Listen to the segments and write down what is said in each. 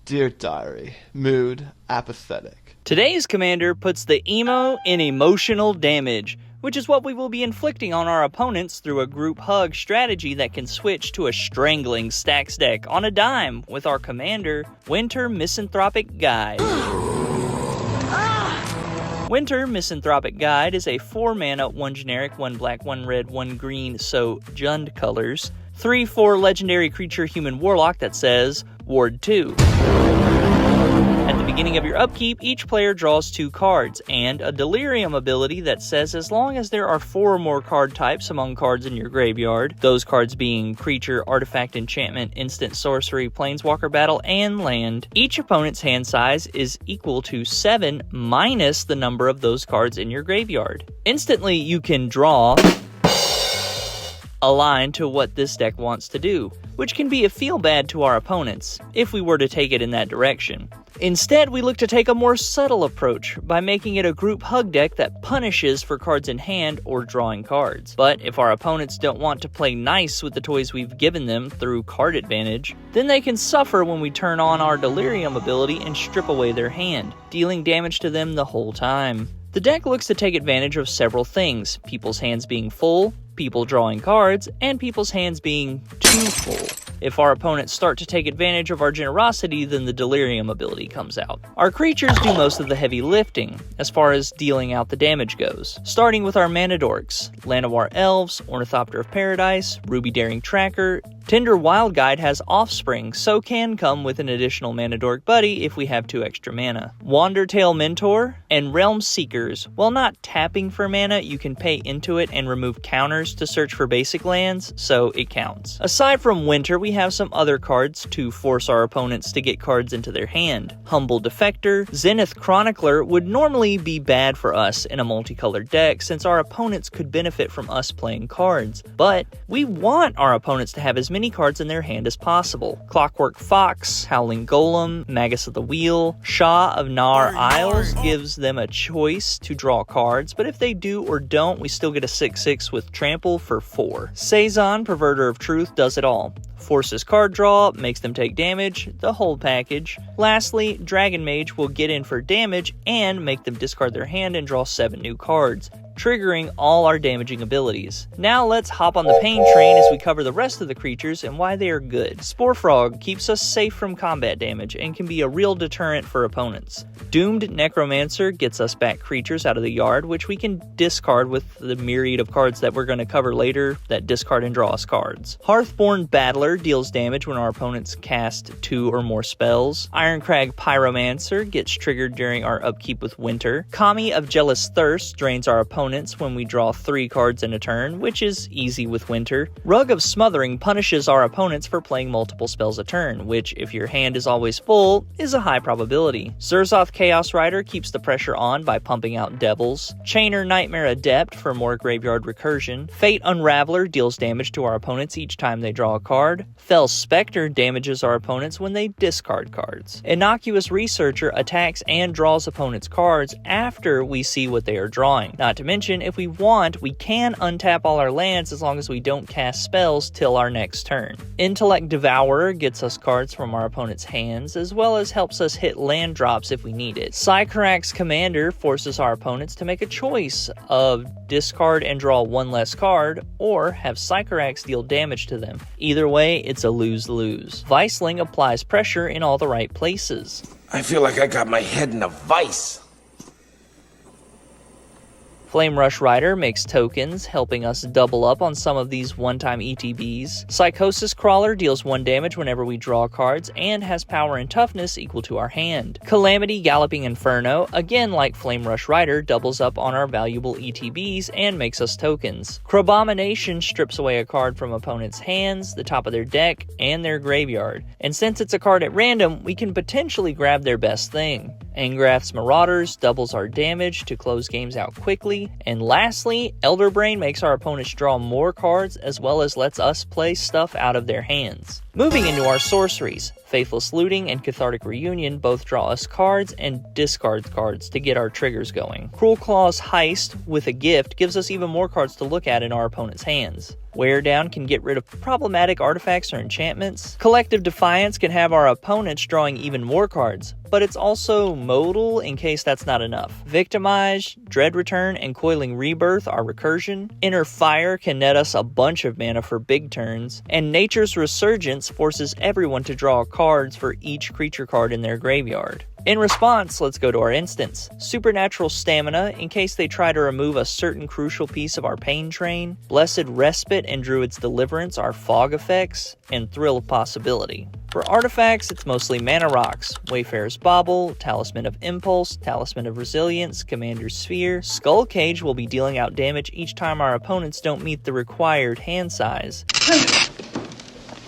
Dear Diary, mood apathetic. Today's commander puts the emo in emotional damage, which is what we will be inflicting on our opponents through a group hug strategy that can switch to a strangling stax deck on a dime with our commander, Winter Misanthropic Guide. Winter Misanthropic Guide is a 4-mana, 1 generic, 1 black, 1 red, 1 green, so Jund colors, 3/4 legendary creature human warlock that says, Ward 2. At the beginning of your upkeep, each player draws 2 cards, and a Delirium ability that says as long as there are 4 or more card types among cards in your graveyard, those cards being creature, artifact, enchantment, instant sorcery, planeswalker battle, and land, each opponent's hand size is equal to 7 minus the number of those cards in your graveyard. Instantly, you can draw aligned to what this deck wants to do, which can be a feel-bad to our opponents, if we were to take it in that direction. Instead, we look to take a more subtle approach by making it a group hug deck that punishes for cards in hand or drawing cards. But if our opponents don't want to play nice with the toys we've given them through card advantage, then they can suffer when we turn on our Delirium ability and strip away their hand, dealing damage to them the whole time. The deck looks to take advantage of several things: people's hands being full, people drawing cards, and people's hands being too full. If our opponents start to take advantage of our generosity, then the Delirium ability comes out. Our creatures do most of the heavy lifting, as far as dealing out the damage goes, starting with our mana dorks: Llanowar Elves, Ornithopter of Paradise, Ruby Daring Tracker. Tender Wild Guide has Offspring, so can come with an additional mana dork buddy if we have 2 extra mana. Wandertail Mentor and Realm Seekers. While not tapping for mana, you can pay into it and remove counters to search for basic lands, so it counts. Aside from Winter, we have some other cards to force our opponents to get cards into their hand. Humble Defector, Zenith Chronicler would normally be bad for us in a multicolored deck since our opponents could benefit from us playing cards, but we want our opponents to have as many cards in their hand as possible. Clockwork Fox, Howling Golem, Magus of the Wheel, Shah of Nar Isles gives them a choice to draw cards, but if they do or don't, we still get a 6/6 with Trample for 4. Saison, Perverter of Truth, does it all. Forces card draw, makes them take damage, the whole package. Lastly, Dragon Mage will get in for damage and make them discard their hand and draw 7 new cards, triggering all our damaging abilities. Now let's hop on the pain train as we cover the rest of the creatures and why they are good. Spore Frog keeps us safe from combat damage and can be a real deterrent for opponents. Doomed Necromancer gets us back creatures out of the yard, which we can discard with the myriad of cards that we're going to cover later that discard and draw us cards. Hearthborn Battler deals damage when our opponents cast 2 or more spells. Ironcrag Pyromancer gets triggered during our upkeep with Winter. Kami of Jealous Thirst drains our opponents when we draw 3 cards in a turn, which is easy with Winter. Rug of Smothering punishes our opponents for playing multiple spells a turn, which, if your hand is always full, is a high probability. Zurzoth Chaos Rider keeps the pressure on by pumping out Devils. Chainer Nightmare Adept for more graveyard recursion. Fate Unraveler deals damage to our opponents each time they draw a card. Fell Spectre damages our opponents when they discard cards. Innocuous Researcher attacks and draws opponents' cards after we see what they are drawing. Not to mention, if we want, we can untap all our lands as long as we don't cast spells till our next turn. Intellect Devourer gets us cards from our opponent's hands, as well as helps us hit land drops if we need it. Sycorax Commander forces our opponents to make a choice of discard and draw 1 less card, or have Sycorax deal damage to them. Either way, it's a lose-lose. Viceling applies pressure in all the right places. I feel like I got my head in a vice. Flame Rush Rider makes tokens, helping us double up on some of these one-time ETBs. Psychosis Crawler deals 1 damage whenever we draw cards, and has power and toughness equal to our hand. Calamity Galloping Inferno, again like Flame Rush Rider, doubles up on our valuable ETBs and makes us tokens. Crabomination strips away a card from opponents' hands, the top of their deck, and their graveyard. And since it's a card at random, we can potentially grab their best thing. Angrath's Marauders doubles our damage to close games out quickly. And lastly, Elder Brain makes our opponents draw more cards as well as lets us play stuff out of their hands. Moving into our sorceries, Faithless Looting and Cathartic Reunion both draw us cards and discard cards to get our triggers going. Cruel Claw's Heist with a gift gives us even more cards to look at in our opponent's hands. Wear Down can get rid of problematic artifacts or enchantments. Collective Defiance can have our opponents drawing even more cards, but it's also modal in case that's not enough. Victimize, Dread Return, and Coiling Rebirth are recursion. Inner Fire can net us a bunch of mana for big turns, and Nature's Resurgence forces everyone to draw cards for each creature card in their graveyard. In response, let's go to our instants. Supernatural Stamina, in case they try to remove a certain crucial piece of our pain train. Blessed Respite and Druid's Deliverance are fog effects, and Thrill of Possibility. For artifacts, it's mostly Mana Rocks, Wayfarer's Bauble, Talisman of Impulse, Talisman of Resilience, Commander's Sphere. Skull Cage will be dealing out damage each time our opponents don't meet the required hand size.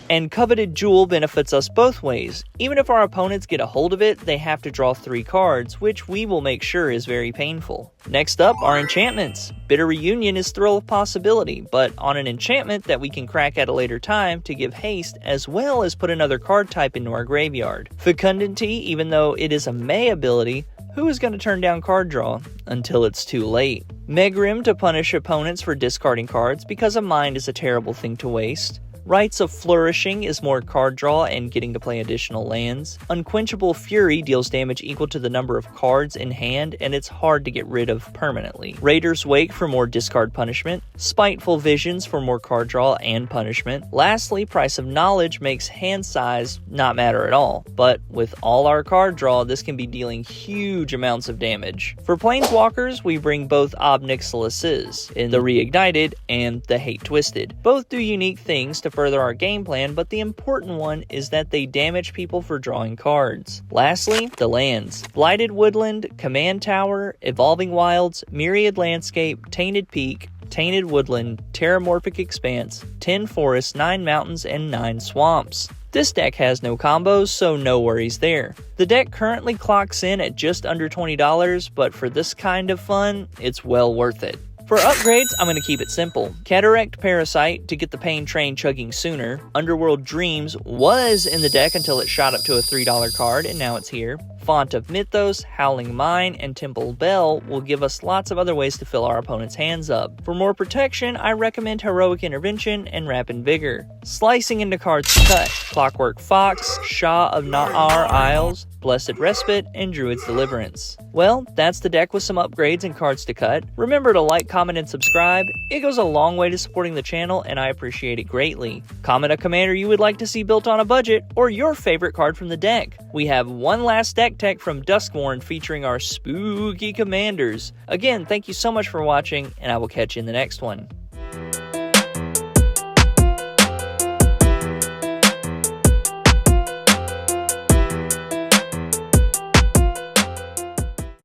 And Coveted Jewel benefits us both ways. Even if our opponents get a hold of it, they have to draw 3 cards, which we will make sure is very painful. Next up are enchantments. Bitter Reunion is Thrill of Possibility, but on an enchantment that we can crack at a later time to give haste, as well as put another card type into our graveyard. Fecundity, even though it is a May ability, who is going to turn down card draw until it's too late? Megrim to punish opponents for discarding cards because a mind is a terrible thing to waste. Rites of Flourishing is more card draw and getting to play additional lands. Unquenchable Fury deals damage equal to the number of cards in hand, and it's hard to get rid of permanently. Raider's Wake for more discard punishment. Spiteful Visions for more card draw and punishment. Lastly, Price of Knowledge makes hand size not matter at all, but with all our card draw, this can be dealing huge amounts of damage. For Planeswalkers, we bring both Ob Nixilis's in the Reignited and the Hate Twisted. Both do unique things to further our game plan, but the important one is that they damage people for drawing cards. Lastly, the lands. Blighted Woodland, Command Tower, Evolving Wilds, Myriad Landscape, Tainted Peak, Tainted Woodland, Terramorphic Expanse, 10 Forests, 9 Mountains, and 9 Swamps. This deck has no combos, so no worries there. The deck currently clocks in at just under $20, but for this kind of fun, it's well worth it. For upgrades, I'm going to keep it simple. Cataract Parasite to get the pain train chugging sooner. Underworld Dreams was in the deck until it shot up to a $3 card, and now it's here. Font of Mythos, Howling Mine, and Temple Bell will give us lots of other ways to fill our opponent's hands up. For more protection, I recommend Heroic Intervention and Rapid Vigor. Slicing into cards to cut. Clockwork Fox, Shah of Na'ar Isles, Blessed Respite, and Druid's Deliverance. Well, that's the deck with some upgrades and cards to cut. Remember to like, comment, and subscribe. It goes a long way to supporting the channel, and I appreciate it greatly. Comment a commander you would like to see built on a budget, or your favorite card from the deck. We have one last deck tech from Duskworn featuring our spooky commanders. Again, thank you so much for watching, and I will catch you in the next one.